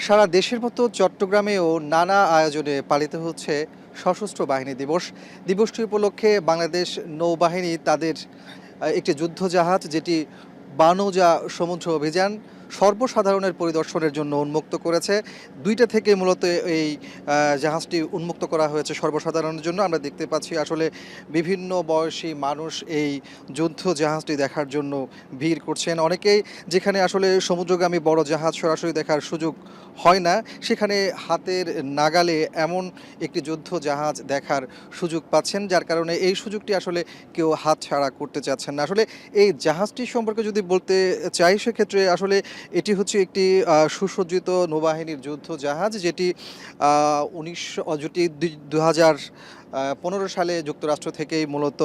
সারা দেশের মতো চট্টগ্রামেও নানা আয়োজনে পালিত হচ্ছে সশস্ত্র বাহিনী দিবস। দিবসটি উপলক্ষে বাংলাদেশ নৌবাহিনী তাদের একটি যুদ্ধজাহাজ যেটি বানৌজা সমুদ্র অভিযান সর্বসাধারণের পরিদর্শনের জন্য উন্মুক্ত করেছে। ২টা থেকে মূলত এই জাহাজটি উন্মুক্ত করা হয়েছে সর্বসাধারণের জন্য। আমরা দেখতে পাচ্ছি আসলে বিভিন্ন বয়সী মানুষ এই যুদ্ধ জাহাজটি দেখার জন্য ভিড় করছেন। অনেকেই যেখানে আসলে সমুদ্রগামী বড় জাহাজ সরাসরি দেখার সুযোগ হয় না, সেখানে হাতের নাগালে এমন একটি যুদ্ধ জাহাজ দেখার সুযোগ পাচ্ছেন, যার কারণে এই সুযোগটি আসলে কেউ হাতছাড়া করতে চাচ্ছেন না। আসলে এই জাহাজটি সম্পর্কে যদি বলতে চাই, সেক্ষেত্রে আসলে এটি হচ্ছে একটি সুসজ্জিত নৌবাহিনীর যুদ্ধ জাহাজ, যেটি ২০১৫ সালে যুক্তরাষ্ট্র থেকেই মূলত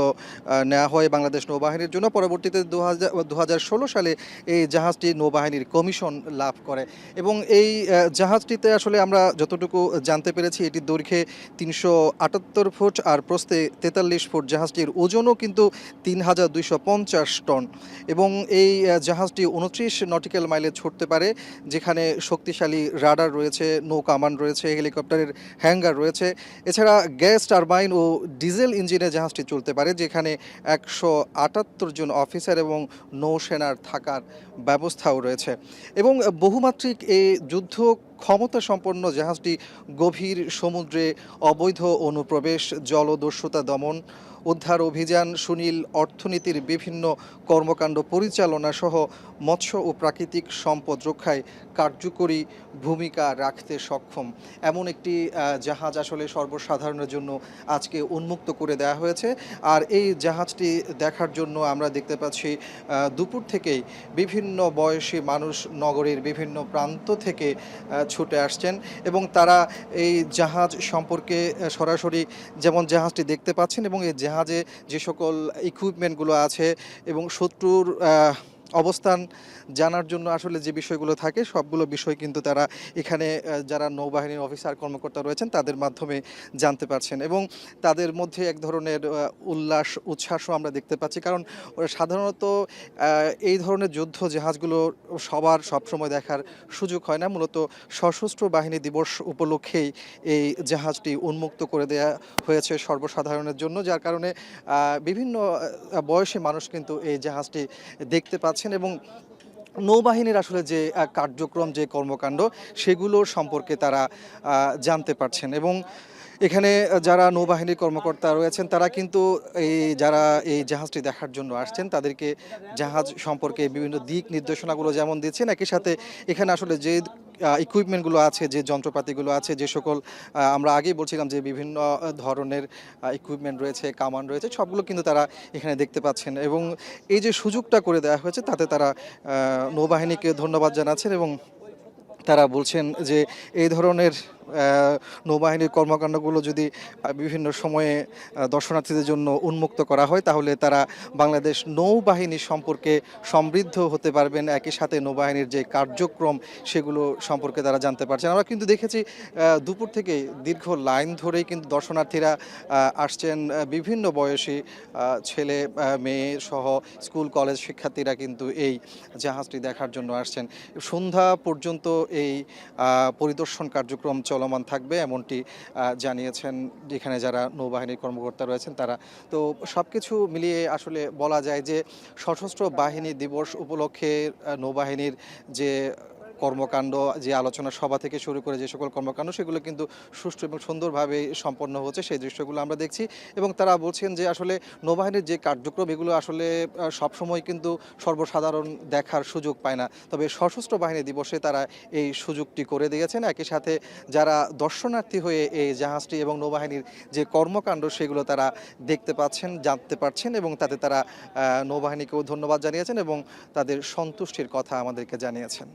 নেওয়া হয় বাংলাদেশ নৌবাহিনীর জন্য। পরবর্তীতে ২০১৬ সালে এই জাহাজটি নৌবাহিনীর কমিশন লাভ করে এবং এই জাহাজটিতে আসলে আমরা যতটুকু জানতে পেরেছি, এটি দৈর্ঘ্যে ৩৭৮ ফুট আর প্রস্থে ৪৩ ফুট। জাহাজটির ওজনও কিন্তু ৩,২৫০ টন এবং এই জাহাজটি ২৯ নটিক্যাল মাইলে ছুটতে পারে, যেখানে শক্তিশালী রাডার রয়েছে, নৌ কামান রয়েছে, হেলিকপ্টারের হ্যাঙ্গার রয়েছে। এছাড়া গ্যাস টারবাইন ও ডিজেল ইঞ্জিনে জাহাজটি চলতে পারে, যেখানে ১৭৮ জন অফিসার এবং নৌসেনার থাকার ব্যবস্থাও রয়েছে। এবং বহুমাত্রিক এই যুদ্ধ ক্ষমতা সম্পন্ন জাহাজটি গভীর সমুদ্রে অবৈধ অনুপ্রবেশ, জলদস্যুতা দমন, উদ্ধার অভিযান, সুনীল অর্থনীতির বিভিন্ন কর্মকাণ্ড পরিচালনা সহ মৎস্য ও প্রাকৃতিক সম্পদ রক্ষায় কার্যকরী ভূমিকা রাখতে সক্ষম। এমন একটি জাহাজ আসলে সর্বসাধারণের জন্য আজকে উন্মুক্ত করে দেওয়া হয়েছে। আর এই জাহাজটি দেখার জন্য আমরা দেখতে পাচ্ছি দুপুর থেকেই বিভিন্ন বয়সী মানুষ নগরীর বিভিন্ন প্রান্ত থেকে ছুটে আসছেন এবং তারা এই জাহাজ সম্পর্কে সরাসরি যেমন জাহাজটি দেখতে পাচ্ছেন এবং এই জাহাজে যে সকল ইকুইপমেন্টগুলো আছে এবং শত্রুর অবস্থান জানার জন্য আসলে যে বিষয়গুলো থাকে, সবগুলো বিষয় কিন্তু তারা এখানে যারা নৌবাহিনীর অফিসার কর্মকর্তা রয়েছেন তাদের মাধ্যমে জানতে পারছেন এবং তাদের মধ্যে এক ধরনের উল্লাস উচ্ছ্বাসও আমরা দেখতে পাচ্ছি। কারণ সাধারণত এই ধরনের যুদ্ধ জাহাজগুলো সবার সবসময় দেখার সুযোগ হয় না। মূলত সশস্ত্র বাহিনী দিবস উপলক্ষেই এই জাহাজটি উন্মুক্ত করে দেয়া হয়েছে সর্বসাধারণের জন্য, যার কারণে বিভিন্ন বয়সী মানুষ কিন্তু এই জাহাজটি দেখতে পাচ্ছেন এবং নৌবাহিনীর আসলে যে কার্যক্রম, যে কর্মকাণ্ড, সেগুলো সম্পর্কে তারা জানতে পারছেন এবং এখানে যারা নৌবাহিনীর কর্মকর্তা রয়েছেন তারা কিন্তু যারা এই জাহাজটি দেখার জন্য আসছেন তাদেরকে জাহাজ সম্পর্কে বিভিন্ন দিক নির্দেশনাগুলো যেমন দিচ্ছেন, একই সাথে এখানে আসলে যে ইকুইপমেন্টগুলো আছে, যে যন্ত্রপাতিগুলো আছে, যে সকল আমরা আগেই বলছিলাম যে বিভিন্ন ধরনের ইকুইপমেন্ট রয়েছে, কামান রয়েছে, সবগুলো কিন্তু তারা এখানে দেখতে পাচ্ছেন এবং এই যে সুযোগটা করে দেওয়া হয়েছে তাতে তারা নৌবাহিনীকে ধন্যবাদ জানাচ্ছেন এবং তারা বলছেন যে এই ধরনের নৌবাহিনীর কর্মকাণ্ডগুলো যদি বিভিন্ন সময়ে দর্শনার্থীদের জন্য উন্মুক্ত করা হয়, তাহলে তারা বাংলাদেশ নৌবাহিনী সম্পর্কে সমৃদ্ধ হতে পারবেন। একই সাথে নৌবাহিনীর যে কার্যক্রম সেগুলো সম্পর্কে তারা জানতে পারছেন। আমরা কিন্তু দেখেছি দুপুর থেকেই দীর্ঘ লাইন ধরেই কিন্তু দর্শনার্থীরা আসছেন। বিভিন্ন বয়সী ছেলে মেয়ে সহ স্কুল কলেজ শিক্ষার্থীরা কিন্তু এই জাহাজটি দেখার জন্য আসছেন। সন্ধ্যা পর্যন্ত এই পরিদর্শন কার্যক্রম চলমান থাকবে, এমনটি জানিয়েছেন এখানে যারা নৌবাহিনীর কর্মকর্তা রয়েছেন তারা। তো সবকিছু মিলিয়ে আসলে বলা যায় যে সশস্ত্র বাহিনী দিবস উপলক্ষে নৌবাহিনীর যে কর্মকাণ্ড, যে আলোচনা সভা থেকে শুরু করে যে সকল কর্মকাণ্ড, সেগুলো কিন্তু সুষ্ঠু এবং সুন্দরভাবে সম্পন্ন হচ্ছে, সেই দৃশ্যগুলো আমরা দেখছি এবং তারা বলছেন যে আসলে নৌবাহিনীর যে কার্যক্রম এগুলো আসলে সবসময় কিন্তু সর্বসাধারণ দেখার সুযোগ পায় না, তবে সশস্ত্র বাহিনী দিবসে তারা এই সুযোগটি করে দিয়েছেন। একই সাথে যারা দর্শনার্থী হয়ে এই জাহাজটি এবং নৌবাহিনীর যে কর্মকাণ্ড সেগুলো তারা দেখতে পাচ্ছেন, জানতে পারছেন এবং তাতে তারা নৌবাহিনীকেও ধন্যবাদ জানিয়েছেন এবং তাদের সন্তুষ্টির কথা আমাদেরকে জানিয়েছেন।